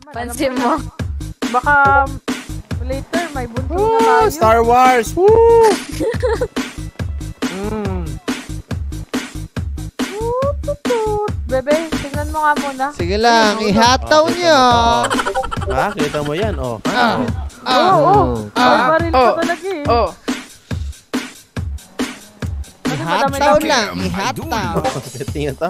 Pansin mo. Baka later may bunso na tayo. Star Wars! Woo! Bebe, tingnan mo nga muna. Sige lang, ihataw niyo. Ha? Kita mo yan, oh. Oo. Baril ko talaga eh. Ihataw lang, ihataw. Tingnan to.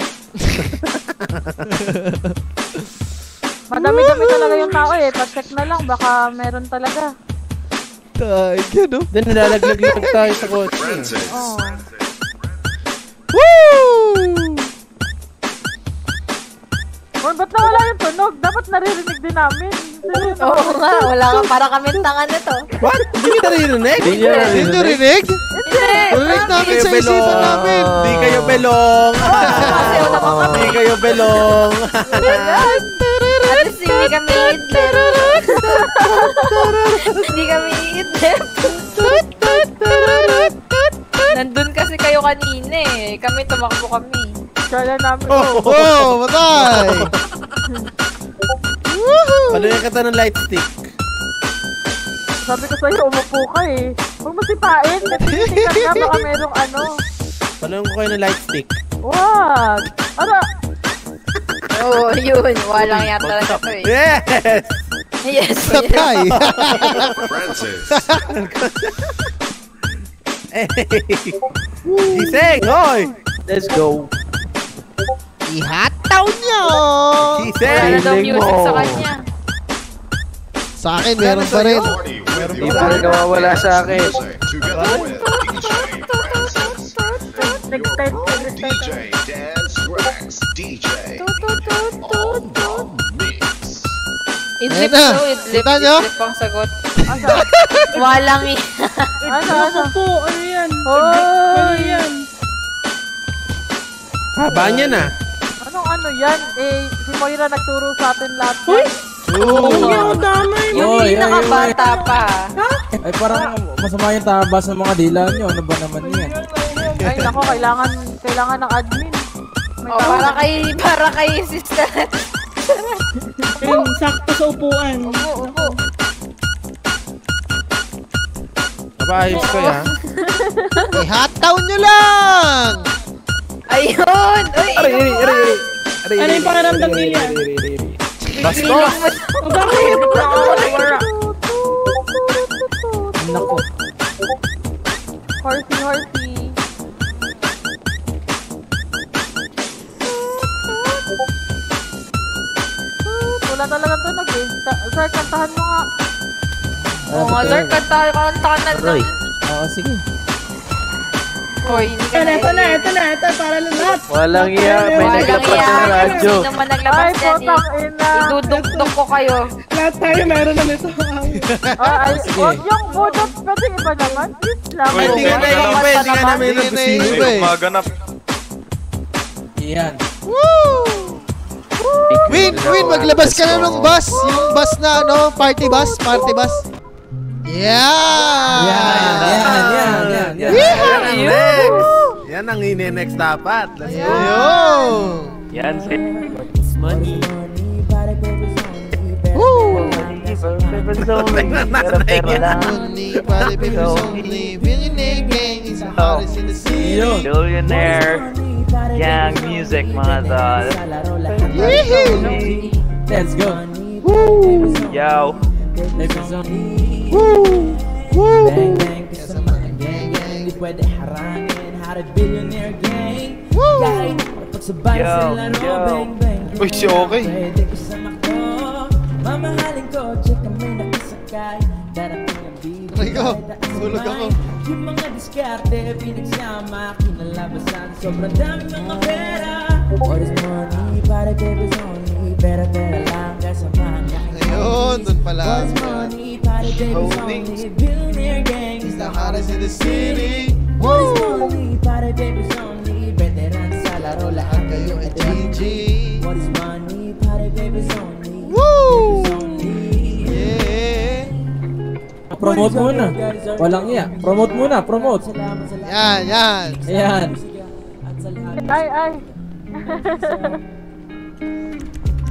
Madami-dami talaga yung tao eh. Pa-check na lang, baka meron talaga. Tay, gano? Then nalalaglag lang tayo sa kotse. Oo. Woo! Oh, ba't nawala yung tunog? Dapat naririnig din namin. Oo nga, wala ka para kami tangan nito. What? Hindi kita narinig? Hindi nyo rinig? Rinig namin sa isipan namin. Hindi kayo belong. Hindi kayo belong. At least hindi kami idlip. Hindi kami idlip. Nandun kasi kayo kanina eh. Kami tumakbo kami. Kaya namin. Oh, matay! Paluyan ka ng light stick. Sabi ko sa'yo, umupo ka eh. Huwag mo sipain. Natitingnan ka, baka merong ano. Paluyan ko kayo ng light stick. Wag! Ara! Oo, yun. Walang yata na ito eh. Yes! Yes. Matay! Hey! Gising! Hoy! Let's go! Ihataw nyo! Gising! Wala daw music sa kanya. Sa akin, meron pa rin. Hindi pa rin nawawala sa akin. Next time. DJ Dance Rex, DJ On the Mix. Idlip Ayan na. daw, idlip. Kita nyo? Idlip ang sagot. Walang Ano? Ano yan? Hoy! yan? Haba niya na. Anong ano yan? Eh, si Moira nagturo sa atin lahat. Hoy! Oo. Hindi ako damay. Yung pinakabata pa. Ay parang masama yung tabas ng mga dila nyo. Ano ba naman yan? Ay, nako, kailangan ng admin. May Oh, tao. para kay sister. Ayun, sakto sa upuan. Upo. Napaayos ko yan. Ihataw nyo lang! Ayun! Uy, Ano yung pakiramdam niya? Basto! O bakit? Nako. Horsey. Wala talaga tunog eh. Sir, kantahan mo nga. Oo nga, sir, kanta ka na lang. Oo, sige. Hoy, hindi ka Ito na. Ito, para lahat. Walang iya. May Walang naglapas iya. ng radyo. Sino naman naglabas Ay, yan putang eh. ina. Idudugtog ko kayo. Lahat tayo meron na nito. Huwag yung budot. Pwede iba naman. Please lang. Ay, hindi nga namin iba. Hindi nga namin Hindi na iba. iba eh. Maganap. Iyan. Win, maglabas ka na ng bus. Yung bus na ano, party bus. Yeah! Yan. Yan ang ine-next dapat. Let's go. Yo! Yan. Money. Woo! Tingnan natin na yan. Only body papers only. Billionaire gang is the hottest in the city. Billionaire gang music, mga tol. Yee-hoo! Let's go. Yo. Woo! Woo! Bang bang kasama ang gang gang. Di pwede harangin. Harap billionaire gang. Woo! Kahit pagsabay Yo, sa laro. yo. Bang bang. Uy, si Okay. Pwede kasama ko. Mamahalin ko. Check kami nakasakay. Darating ang bibig. Rico, tulog ako. Yung mga diskarte pinagsama. Kinalabasan. Sobrang daming mga pera. What is money? Para baby's only. Pera lang. Kasama ang Ayun, dun pala. What's money? Para baby's only. Billionaire gang is The hottest in the city. What is money? Para baby's only. Veteran sa laro. Lahat kayo ay GG. What is money? Para baby's only. Woo! Baby's only. Yeah! Promote muna. Walang iya. Promote muna. Promote. Yan. Ayan. Ay.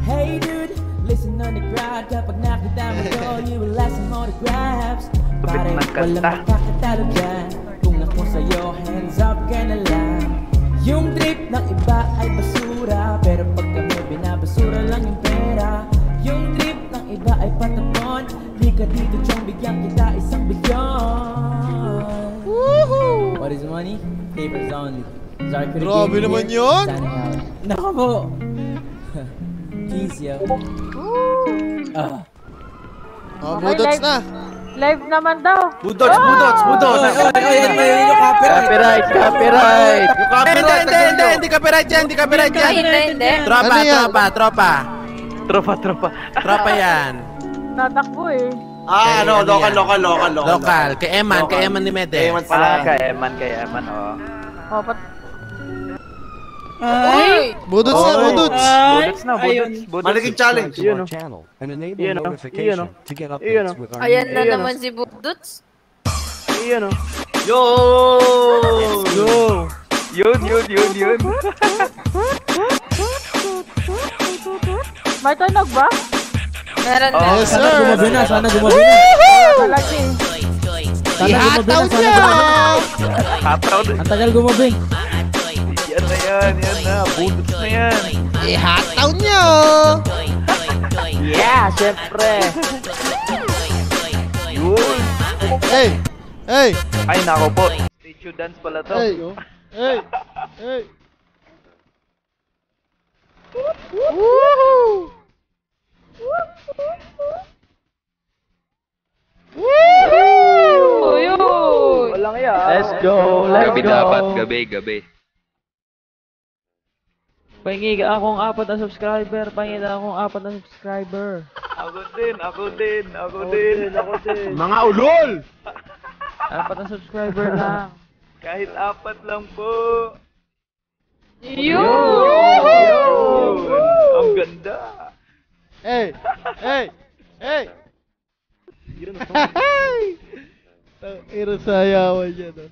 Hey dude, listen on the ride kapag nakita mo to, you will like some autographs. Tubig Pare, ng walang kanta. makakatalo dyan. Kung ako sa'yo, hands up ka na lang. Yung trip ng iba ay basura, pero pag kami binabasura lang yung pera. Yung trip ng iba ay pataton, di ka dito tiyong bigyan kita isang bilyon. What is money? Papers only. Sorry for the Grabe game naman here. yun. Signing out. Nako po. Peace, yo. Oh, budots na. Live naman daw. Budots. Copyright! Yung copyright. Hindi copyright yan. Hindi. Tropa. Tropa yan. Tatakbo eh. Local. Kay Eman ni Mede. Kay Eman, oh. Oh, Ay! Budots na, budots. Budots na, Ayun. budots. Malaking challenge. Yun, oh. Yun, notification to get Yun, oh. with Ayan na naman si Budots. Yun, oh. Yo! Yun. may tunog ba? Meron na. Yes, Sana sir. gumabi na, sana gumabi na. Talaga eh. Sana gumabi na, sana niya. gumabi na. Hataw na. Ang tagal gumabi. Yan na. Budots na yan. Ihataw niyo. Yeah, syempre. Yun. Hey. Ay, nako po. Statue dance pala to. Hey. Uyuy! Walang iya. Let's go. Gabi. Pahingi akong 4 na subscriber. Ako din. Mga ulol! 4 na subscriber lang. Kahit 4 lang po. Yun! Ang ganda. Hey. Tangina sayawan niya, no?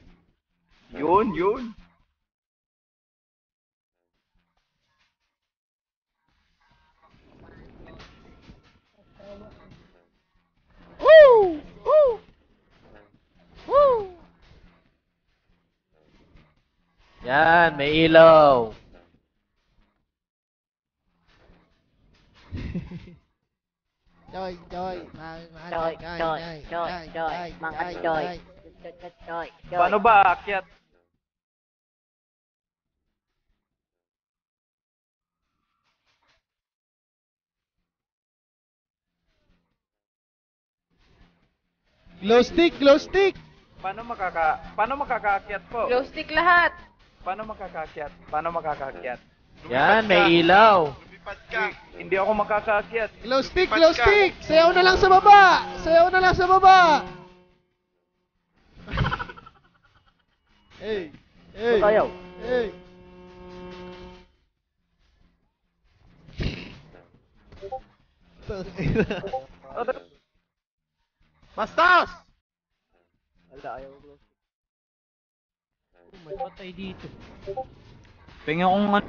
Yun. Yan, may ilaw. Joy. Paano ba aakyat? Glow stick. Paano makakaakyat po? Glow stick lahat. Paano makakaakyat? Yan, may ilaw. Hindi ako makakaakyat. Glow stick. Sayaw na lang sa baba. Hey. Sayaw. Hey. Bastos! May patay dito. Pengen akong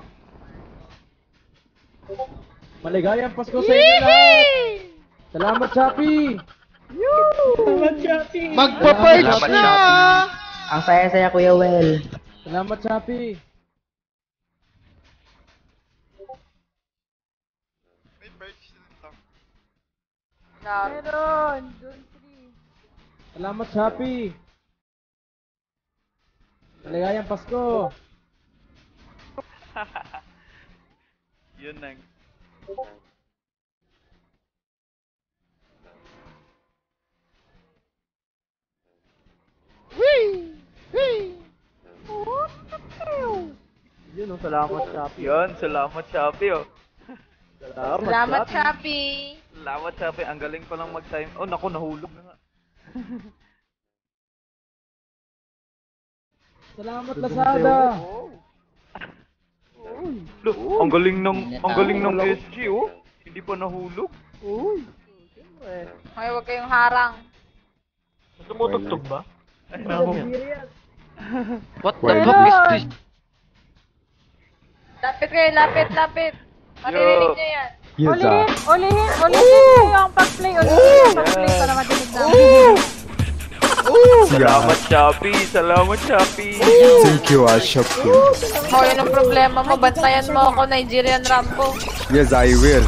Maligayang Pasko sa inyo lahat. Salamat, Chappy. Salamat, Chappy. Magpa-perch Salamat, na! Ang saya-saya, Kuya Well. Salamat, Chappy. Meron. Doon 3. Salamat, Chappy. Maligayang Pasko. Yun lang. Yun, salamat, Chappy. Yun, salamat Shopee, oh. Salamat, Shopee. Salamat Shopee, ang galing palang mag-time. Oh, naku, nahulog na nga. Salamat, Lazada. Look, ang galing ng SG, oh. Hindi pa nahulog. Ay, huwag kayong harang. Tumutugtog ba? Ay, naku. What the fuck is this? Lapit kayo, lapit. Maririnig niyo yan. Yes, Ulihin kayo ang pag-play. Ulihin ang pag-play para madinig namin. Salamat, Shopee. Salamat, Shopee. Thank you, Shopee. Oh, yun ang problema mo. Bantayan mo ako, Nigerian Rambo. Yes, I will.